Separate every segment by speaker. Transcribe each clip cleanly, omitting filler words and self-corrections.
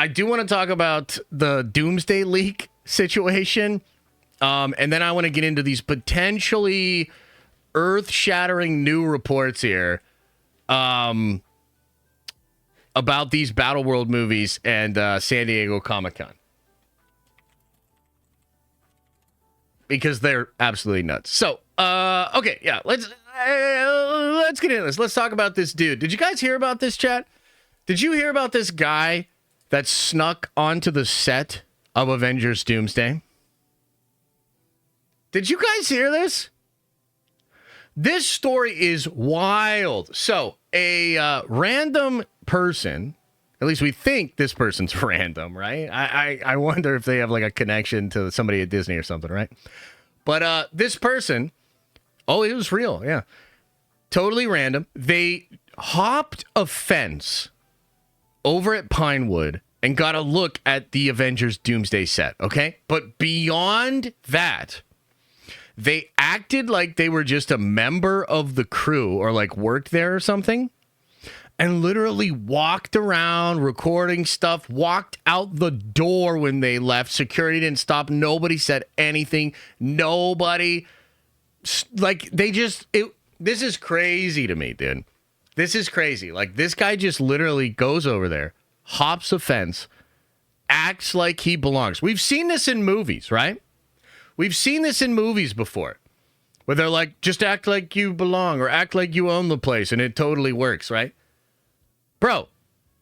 Speaker 1: I do want to talk about the Doomsday leak situation. And then I want to get into these potentially earth-shattering new reports here about these Battleworld movies and San Diego Comic-Con. Because they're absolutely nuts. So, okay, yeah, let's get into this. Let's talk about this dude. Did you guys hear about this, chat? Did you hear about this guy that snuck onto the set of Avengers Doomsday? Did you guys hear this? This story is wild. So, a random person, at least we think this person's random, right? I wonder if they have like a connection to somebody at Disney or something, right? But this person, oh, it was real, yeah. Totally random. They hopped a fence over at Pinewood and got a look at the Avengers Doomsday set, okay? But beyond that, they acted like they were just a member of the crew or like worked there or something and literally walked around recording stuff, walked out the door when they left. Security didn't stop. Nobody said anything. Nobody, like they just, this is crazy to me, dude. This is crazy. Like this guy just literally goes over there, hops a fence, acts like he belongs. We've seen this in movies, right? We've seen this in movies before where they're like, just act like you belong or act like you own the place and it totally works, right? Bro,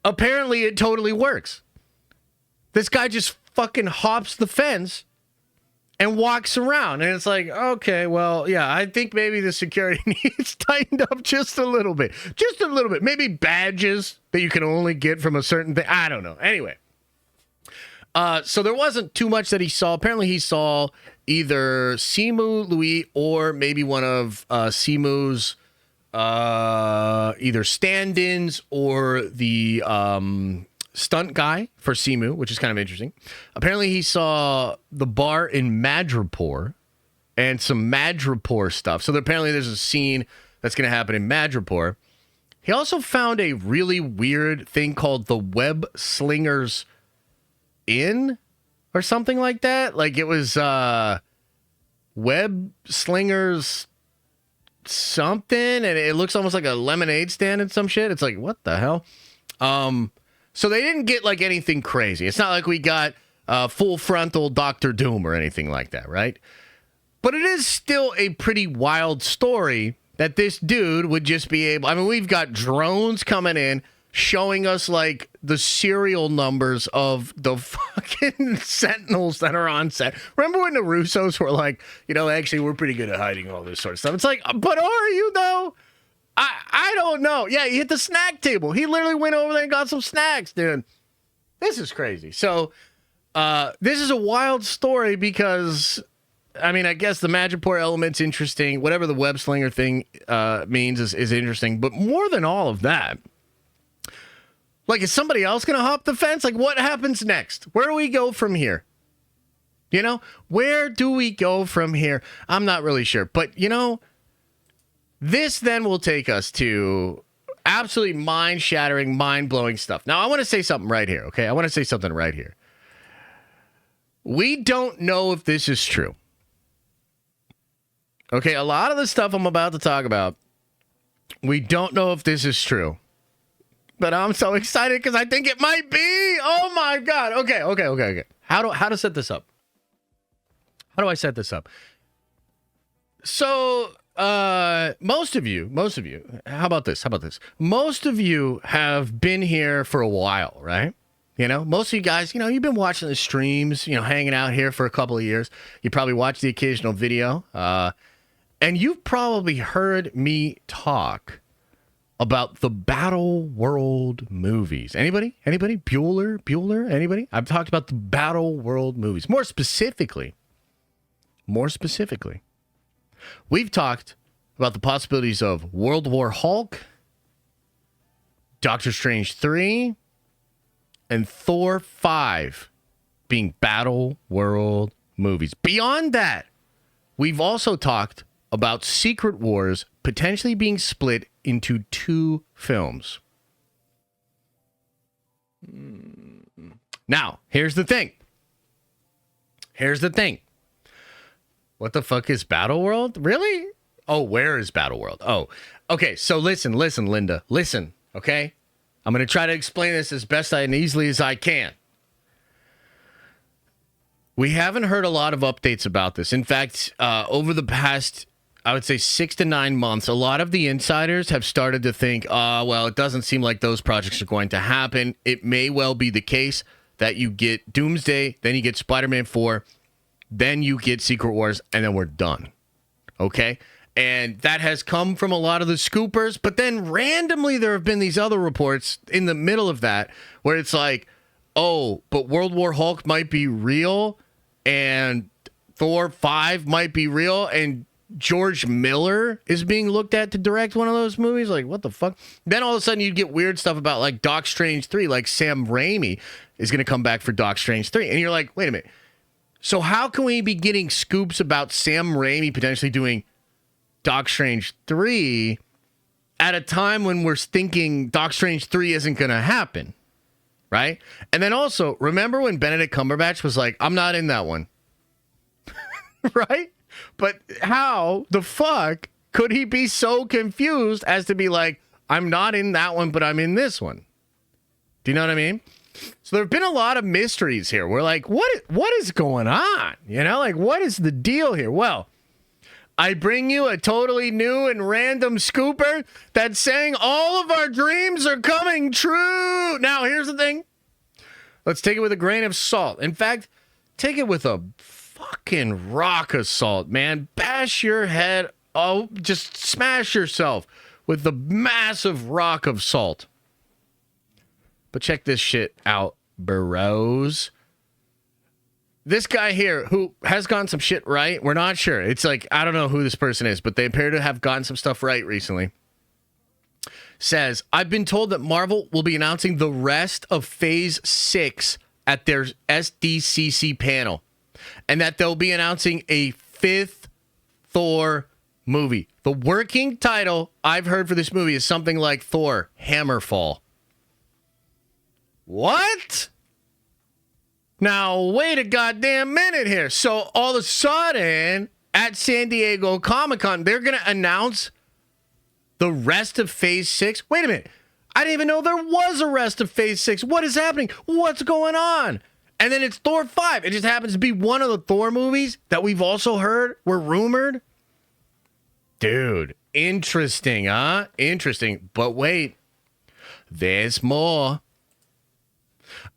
Speaker 1: apparently it totally works. This guy just fucking hops the fence and walks around. And it's like, okay, well, yeah, I think maybe the security needs tightened up just a little bit. Just a little bit. Maybe badges that you can only get from a certain thing. I don't know. Anyway. So there wasn't too much that he saw. Apparently he saw either Simu Louis or maybe one of Simu's either stand-ins or the stunt guy for Simu, which is kind of interesting. Apparently he saw the bar in Madripoor and some Madripoor stuff. So apparently there's a scene that's going to happen in Madripoor. He also found a really weird thing called the Web Slingers Inn or something like that. Like it was Web Slingers something, and it looks almost like a lemonade stand and some shit. It's like, what the hell? So they didn't get like anything crazy. It's not like we got full frontal Doctor Doom or anything like that, right? But it is still a pretty wild story that this dude would just be able... I mean, we've got drones coming in showing us like the serial numbers of the fucking sentinels that are on set. Remember when the Russos were like, you know, actually we're pretty good at hiding all this sort of stuff. It's like, but are you though? I don't know. Yeah, he hit the snack table. He literally went over there and got some snacks, dude. This is crazy. So this is a wild story because, I mean, I guess the Madripoor element's interesting. Whatever the web slinger thing means is interesting. But more than all of that, like, is somebody else going to hop the fence? Like, what happens next? Where do we go from here? You know, where do we go from here? I'm not really sure. But, you know, this then will take us to absolutely mind-shattering, mind-blowing stuff. Now, I want to say something right here, okay? I want to say something right here. We don't know if this is true. Okay, a lot of the stuff I'm about to talk about, we don't know if this is true. But I'm so excited because I think it might be. Oh my God. Okay. How to set this up? How do I set this up? So, most of you, how about this? Most of you have been here for a while, right? You know, most of you guys, you know, you've been watching the streams, you know, hanging out here for a couple of years. You probably watched the occasional video. And you've probably heard me talk about the Battleworld movies. Anybody? Bueller? Anybody? I've talked about the Battleworld movies. More specifically, we've talked about the possibilities of World War Hulk, Doctor Strange 3, and Thor 5 being Battleworld movies. Beyond that, we've also talked about Secret Wars potentially being split into 2 films. Now, here's the thing. What the fuck is Battleworld? Really? Oh, where is Battleworld? Oh, okay. So listen, Linda. Listen, okay? I'm going to try to explain this as best and easily as I can. We haven't heard a lot of updates about this. In fact, over the past, I would say 6 to 9 months, a lot of the insiders have started to think, well, it doesn't seem like those projects are going to happen. It may well be the case that you get Doomsday, then you get Spider-Man 4, then you get Secret Wars, and then we're done. Okay? And that has come from a lot of the scoopers, but then randomly there have been these other reports in the middle of that where it's like, oh, but World War Hulk might be real, and Thor 5 might be real, and George Miller is being looked at to direct one of those movies. Like, what the fuck? Then all of a sudden you'd get weird stuff about like Doc Strange 3, like Sam Raimi is going to come back for Doc Strange 3. And you're like, wait a minute. So how can we be getting scoops about Sam Raimi potentially doing Doc Strange 3 at a time when we're thinking Doc Strange 3 isn't going to happen? Right? And then also, remember when Benedict Cumberbatch was like, I'm not in that one. Right? But how the fuck could he be so confused as to be like, I'm not in that one, but I'm in this one? Do you know what I mean? So there have been a lot of mysteries here. We're like, what is going on? You know, like, what is the deal here? Well, I bring you a totally new and random scooper that's saying all of our dreams are coming true. Now, here's the thing. Let's take it with a grain of salt. In fact, take it with a fucking rock of salt, man. Bash your head. Oh, just smash yourself with the massive rock of salt. But check this shit out, bros. This guy here who has gotten some shit right, we're not sure. It's like, I don't know who this person is, but they appear to have gotten some stuff right recently. Says, I've been told that Marvel will be announcing the rest of Phase 6 at their SDCC panel, and that they'll be announcing a 5th Thor movie. The working title I've heard for this movie is something like Thor Hammerfall. What? Now, wait a goddamn minute here. So, all of a sudden, at San Diego Comic-Con, they're going to announce the rest of Phase 6? Wait a minute. I didn't even know there was a rest of Phase 6. What is happening? What's going on? And then it's Thor 5. It just happens to be one of the Thor movies that we've also heard were rumored. Dude, interesting, huh? Interesting. But wait, there's more.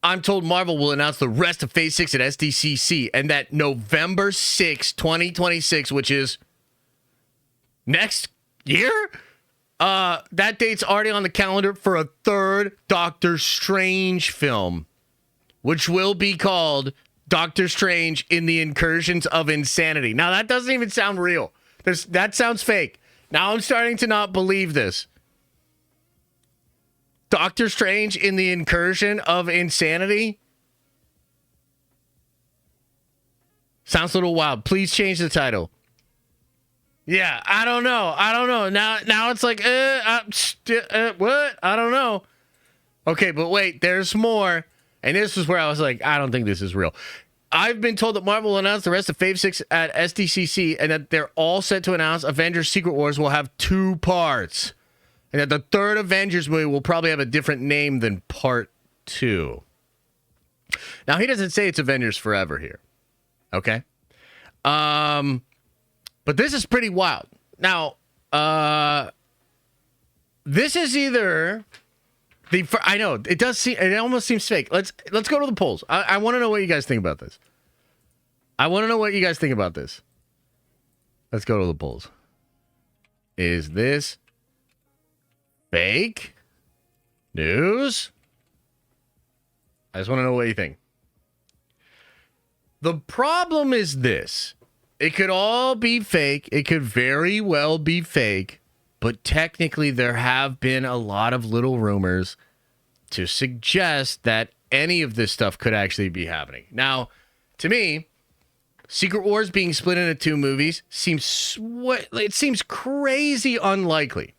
Speaker 1: I'm told Marvel will announce the rest of Phase 6 at SDCC, and that November 6, 2026, which is next year, that date's already on the calendar for a 3rd Doctor Strange film, which will be called Doctor Strange in the Incursions of Insanity. Now, that doesn't even sound real. That sounds fake. Now I'm starting to not believe this. Doctor Strange in the Incursion of Insanity? Sounds a little wild. Please change the title. Yeah, I don't know. Now it's like, what? I don't know. Okay, but wait, there's more. And this is where I was like, I don't think this is real. I've been told that Marvel will announce the rest of Phase 6 at SDCC, and that they're all set to announce Avengers Secret Wars will have 2 parts. And that the 3rd Avengers movie will probably have a different name than Part 2. Now, he doesn't say it's Avengers Forever here. Okay? But this is pretty wild. Now, this is either I know it does seem, it almost seems fake. Let's go to the polls. I want to know what you guys think about this. Let's go to the polls. Is this fake news? I just want to know what you think. The problem is this. It could all be fake. It could very well be fake. But technically, there have been a lot of little rumors to suggest that any of this stuff could actually be happening. Now, to me, Secret Wars being split into 2 movies seems crazy unlikely.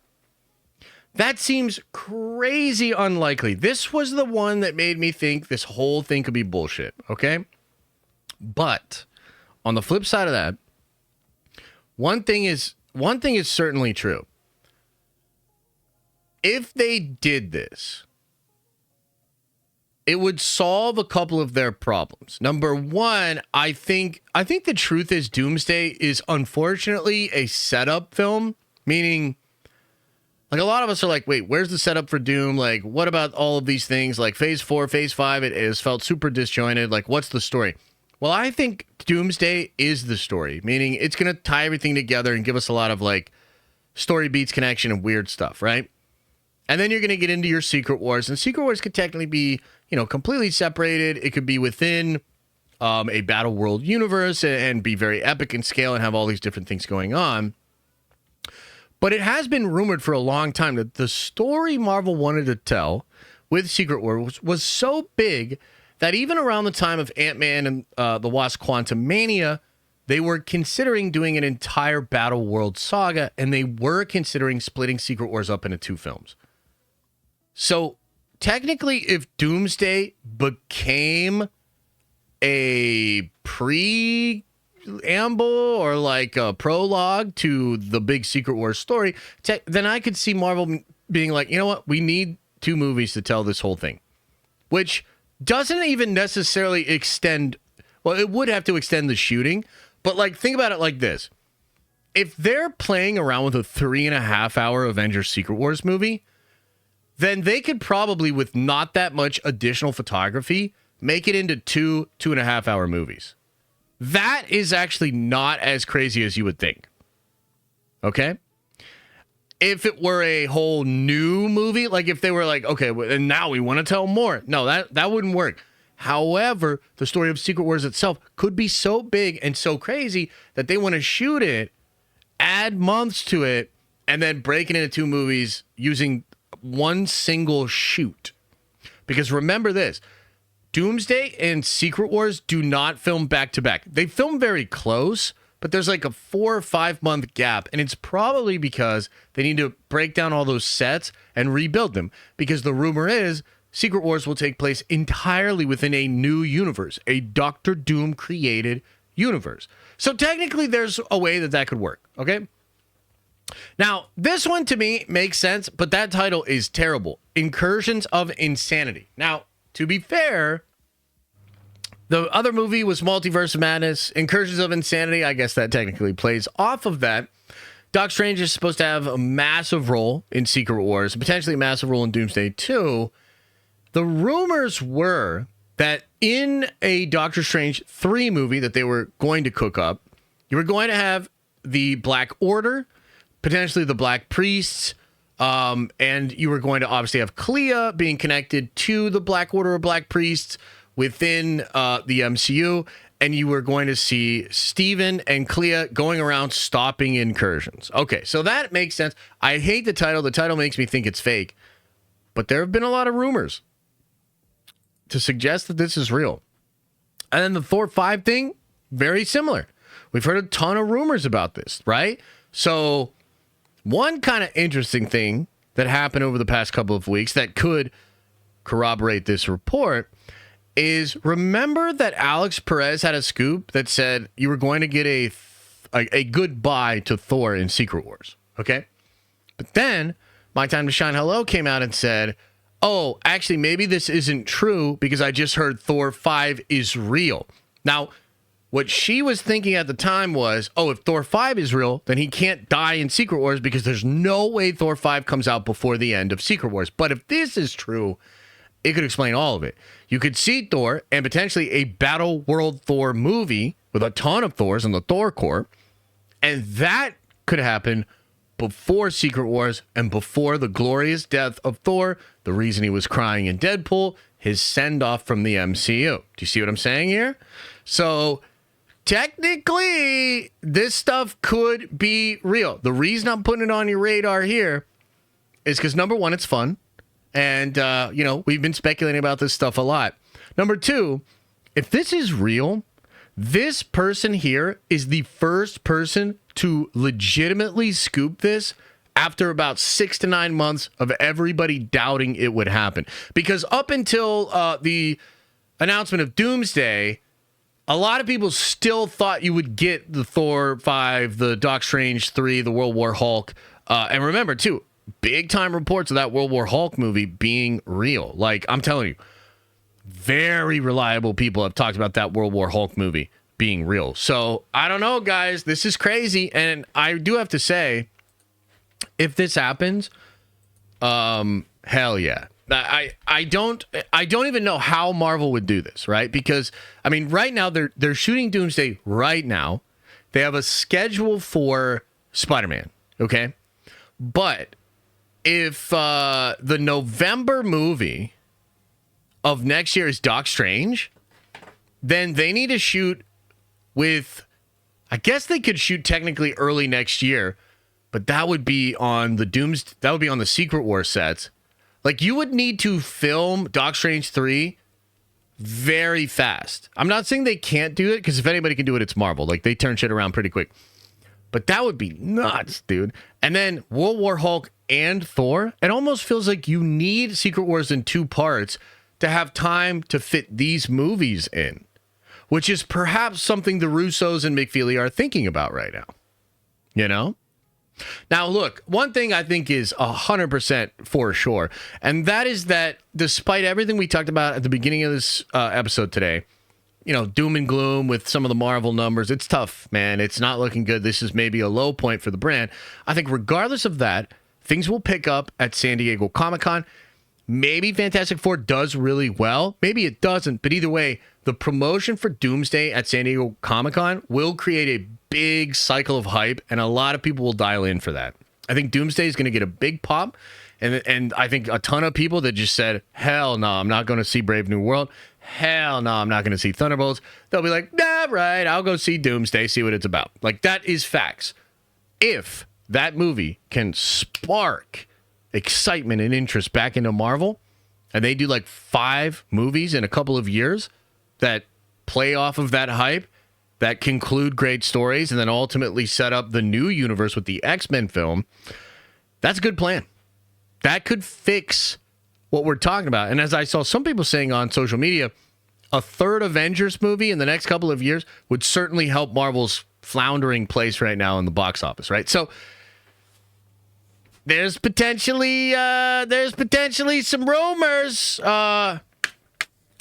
Speaker 1: That seems crazy unlikely. This was the one that made me think this whole thing could be bullshit, okay? But on the flip side of that, one thing is certainly true. If they did this, it would solve a couple of their problems. Number one, I think the truth is Doomsday is unfortunately a setup film, meaning like a lot of us are like, wait, where's the setup for Doom? Like, what about all of these things? Like phase 4, phase 5, it has felt super disjointed. Like, what's the story? Well, I think Doomsday is the story, meaning it's going to tie everything together and give us a lot of like story beats, connection, and weird stuff, right? And then you're going to get into your Secret Wars, and Secret Wars could technically be, completely separated. It could be within a Battleworld universe and be very epic in scale and have all these different things going on. But it has been rumored for a long time that the story Marvel wanted to tell with Secret Wars was so big that even around the time of Ant-Man and the Wasp Quantumania, they were considering doing an entire Battleworld saga, and they were considering splitting Secret Wars up into 2 films. So technically, if Doomsday became a preamble or like a prologue to the big Secret Wars story, then I could see Marvel being like, you know what? We need 2 movies to tell this whole thing, which doesn't even necessarily extend. Well, it would have to extend the shooting, but like, think about it like this. If they're playing around with a 3.5-hour Avengers Secret Wars movie, then they could probably, with not that much additional photography, make it into 2.5-hour movies. That is actually not as crazy as you would think. Okay? If it were a whole new movie, like if they were like, okay, and now we want to tell more. No, that wouldn't work. However, the story of Secret Wars itself could be so big and so crazy that they want to shoot it, add months to it, and then break it into 2 movies using one single shoot. Because remember this, Doomsday and Secret Wars do not film back to back. They film very close, but there's like a 4 or 5 month gap, and it's probably because they need to break down all those sets and rebuild them, because the rumor is Secret Wars will take place entirely within a new universe, a Doctor Doom created universe. So technically there's a way that could work, okay? Now, this one to me makes sense, but that title is terrible. Incursions of Insanity. Now, to be fair, the other movie was Multiverse of Madness. Incursions of Insanity, I guess that technically plays off of that. Doc Strange is supposed to have a massive role in Secret Wars, potentially a massive role in Doomsday too. The rumors were that in a Doctor Strange 3 movie that they were going to cook up, you were going to have the Black Order, potentially the Black Priests, and you were going to obviously have Clea being connected to the Black Order or Black Priests within the MCU, and you were going to see Steven and Clea going around stopping incursions. Okay, so that makes sense. I hate the title. The title makes me think it's fake, but there have been a lot of rumors to suggest that this is real. And then the Thor 5 thing, very similar. We've heard a ton of rumors about this, right? So one kind of interesting thing that happened over the past couple of weeks that could corroborate this report is, remember that Alex Perez had a scoop that said you were going to get a goodbye to Thor in Secret Wars, okay? But then My Time to Shine Hello came out and said, oh, actually, maybe this isn't true because I just heard Thor 5 is real. Now, what she was thinking at the time was, oh, if Thor 5 is real, then he can't die in Secret Wars because there's no way Thor 5 comes out before the end of Secret Wars. But if this is true, it could explain all of it. You could see Thor and potentially a Battle World Thor movie with a ton of Thors in the Thor Corps, and that could happen before Secret Wars and before the glorious death of Thor, the reason he was crying in Deadpool, his send-off from the MCU. Do you see what I'm saying here? So technically, this stuff could be real. The reason I'm putting it on your radar here is because, number one, it's fun. And, we've been speculating about this stuff a lot. Number two, if this is real, this person here is the first person to legitimately scoop this after about 6 to 9 months of everybody doubting it would happen. Because up until the announcement of Doomsday, a lot of people still thought you would get the Thor 5, the Doctor Strange 3, the World War Hulk. And remember, too, big time reports of that World War Hulk movie being real. Like, I'm telling you, very reliable people have talked about that World War Hulk movie being real. So, I don't know, guys. This is crazy. And I do have to say, if this happens, hell yeah. I don't even know how Marvel would do this, right? Because, I mean, right now, they're shooting Doomsday right now. They have a schedule for Spider-Man, okay? But if the November movie of next year is Doc Strange, then they need to shoot with, I guess they could shoot technically early next year, but that would be on the Secret War sets. Like, you would need to film Doc Strange 3 very fast. I'm not saying they can't do it, because if anybody can do it, it's Marvel. Like, they turn shit around pretty quick. But that would be nuts, dude. And then World War Hulk and Thor, it almost feels like you need Secret Wars in 2 parts to have time to fit these movies in, which is perhaps something the Russos and McFeely are thinking about right now. You know? Now, look, one thing I think is 100% for sure, and that is that despite everything we talked about at the beginning of this episode today, you know, doom and gloom with some of the Marvel numbers, it's tough, man. It's not looking good. This is maybe a low point for the brand. I think regardless of that, things will pick up at San Diego Comic-Con. Maybe Fantastic Four does really well. Maybe it doesn't. But either way, the promotion for Doomsday at San Diego Comic-Con will create a big cycle of hype, and a lot of people will dial in for that. I think Doomsday is going to get a big pop, and I think a ton of people that just said, hell no, I'm not going to see Brave New World. Hell no, I'm not going to see Thunderbolts. They'll be like, nah, right, I'll go see Doomsday, see what it's about. Like, that is facts. If that movie can spark excitement and interest back into Marvel, and they do like 5 movies in a couple of years that play off of that hype, that conclude great stories, and then ultimately set up the new universe with the X-Men film, that's a good plan. That could fix what we're talking about. And as I saw some people saying on social media, a 3rd Avengers movie in the next couple of years would certainly help Marvel's floundering place right now in the box office, right? So there's potentially some rumors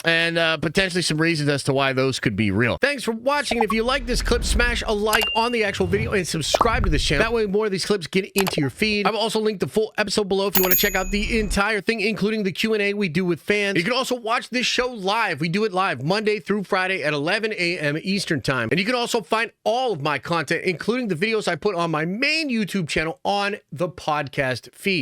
Speaker 1: and potentially some reasons as to why those could be real. Thanks for watching. And if you like this clip, smash a like on the actual video and subscribe to this channel. That way more of these clips get into your feed. I've also linked the full episode below if you want to check out the entire thing, including the Q&A we do with fans. You can also watch this show live. We do it live Monday through Friday at 11 a.m. Eastern time. And you can also find all of my content, including the videos I put on my main YouTube channel, on the podcast feed.